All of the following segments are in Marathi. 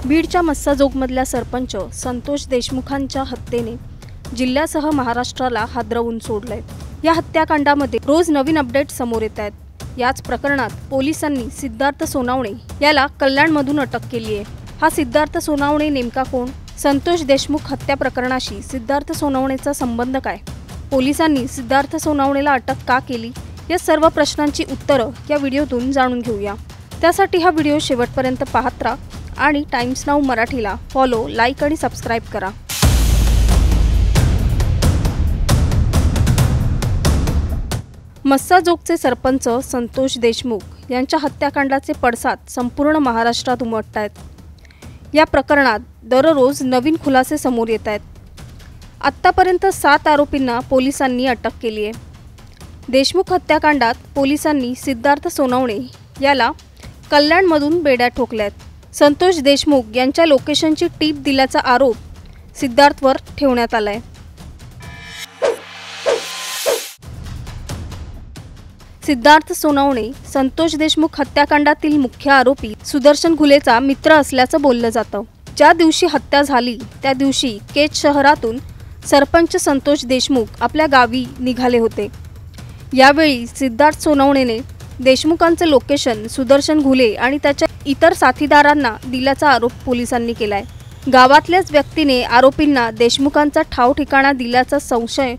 बीडच्या मस्साजोगमधल्या सरपंच संतोष देशमुखांच्या हत्येने जिल्ह्यासह महाराष्ट्राला हादरवून सोडलंय। या हत्याकांडामध्ये रोज नवीन अपडेट समोर येत आहेत। याच प्रकरणात पोलिसांनी सिद्धार्थ सोनावणे याला कल्याणमधून अटक केली आहे। हा सिद्धार्थ सोनावणे नेमका कोण? संतोष देशमुख हत्या प्रकरणाशी सिद्धार्थ सोनावणेचा संबंध काय? पोलिसांनी सिद्धार्थ सोनावणेला अटक का केली? या सर्व प्रश्नांची उत्तरं या व्हिडिओतून जाणून घेऊया। त्यासाठी हा व्हिडिओ शेवटपर्यंत पाहत राहा आणि टाइम्स नाऊ मराठीला फॉलो, लाईक आणि सबस्क्राइब करा। मस्साजोगचे सरपंच संतोष देशमुख यांच्या हत्याकांडाचे पडसाद संपूर्ण महाराष्ट्रात उमटतायत। या प्रकरणात दररोज नवीन खुलासे समोर येत आहेत। आत्तापर्यंत 7 आरोपींना पोलिसांनी अटक केली आहे। देशमुख हत्याकांडात पोलिसांनी सिद्धार्थ सोनावणे याला कल्याणमधून बेड्या ठोकल्यात। संतोष देशमुख यांच्या लोकेशनची टीप दिल्याचा आरोप सिद्धार्थवर ठेवण्यात आलाय। सिद्धार्थ सोनावणे संतोष देशमुख हत्याकांडातील मुख्य आरोपी सुदर्शन घुलेचा मित्र असल्याचं बोललं जातं। ज्या दिवशी हत्या झाली त्या दिवशी केज शहरातून सरपंच संतोष देशमुख आपल्या गावी निघाले होते। यावेळी सिद्धार्थ सोनावणेने देशमुखांचं लोकेशन सुदर्शन घुले आणि त्याच्या इतर साथीदारांना दिल्याचा आरोप पोलिसांनी केलाय। गावातल्याच व्यक्तीने आरोपींना देशमुखांचा ठाव ठिकाणा दिल्याचा संशय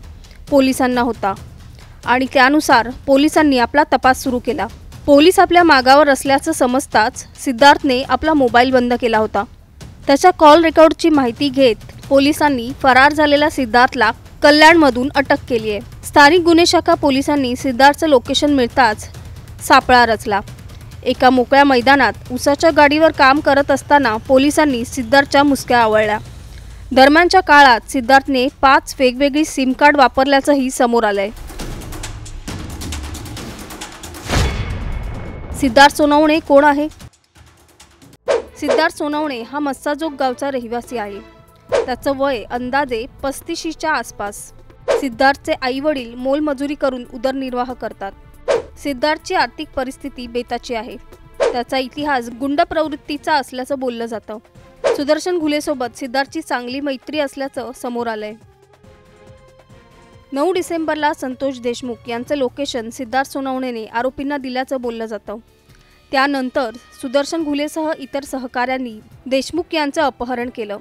पोलिसांना होता आणि त्यानुसार पोलिसांनी आपला तपास सुरू केला। पोलीस आपल्या मागावर असल्याचं समजताच सिद्धार्थने आपला मोबाईल बंद केला होता। त्याच्या कॉल रेकॉर्डची माहिती घेत पोलिसांनी फरार झालेल्या सिद्धार्थला कल्याणमधून अटक केली आहे। स्थानिक गुन्हे शाखा पोलिसांनी सिद्धार्थचं लोकेशन मिळताच सापळा रचला। एका मोकळ्या मैदानात उसाच्या गाडीवर काम करत असताना पोलिसांनी सिद्धार्थच्या मुसक्या आवळल्या। दरम्यानच्या काळात सिद्धार्थने 5 वेगवेगळी सिम कार्ड वापरल्याचंही समोर आलंय। सिद्धार्थ सोनावणे कोण आहे? सिद्धार्थ सोनावणे हा मस्साजोग गावचा रहिवासी आहे। त्याचं वय अंदाजे 35च्या आसपास। सिद्धार्थचे आई वडील मोलमजुरी करून उदरनिर्वाह करतात। सिद्धार्थची आर्थिक परिस्थिती बेताची आहे। त्याचा इतिहास गुंड प्रवृत्तीचा असल्याचं बोललं जातं। सुदर्शन घुलेसोबत सिद्धार्थची चांगली मैत्री असल्याचं समोर आलंय। 9 डिसेंबरला संतोष देशमुख यांचं लोकेशन सिद्धार्थ सोनावणेने आरोपींना दिल्याचं बोललं जातं। त्यानंतर सुदर्शन घुलेसह इतर सहकाऱ्यांनी देशमुख यांचं अपहरण केलं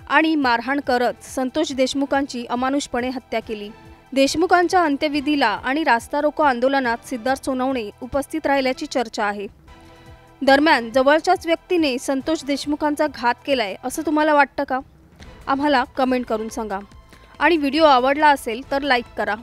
आणि मारहाण करत संतोष देशमुखांची अमानुषपणे हत्या केली। देशमुखांच्या अंत्यविधीला आणि रास्ता रोको आंदोलनात सिद्धार्थ सोनावणे उपस्थित राहिल्याची चर्चा आहे। दरम्यान जवळच्याच व्यक्तीने संतोष देशमुखांचा घात केलाय असं तुम्हाला वाटतं का? आम्हाला कमेंट करून सांगा आणि व्हिडिओ आवडला असेल तर लाईक करा।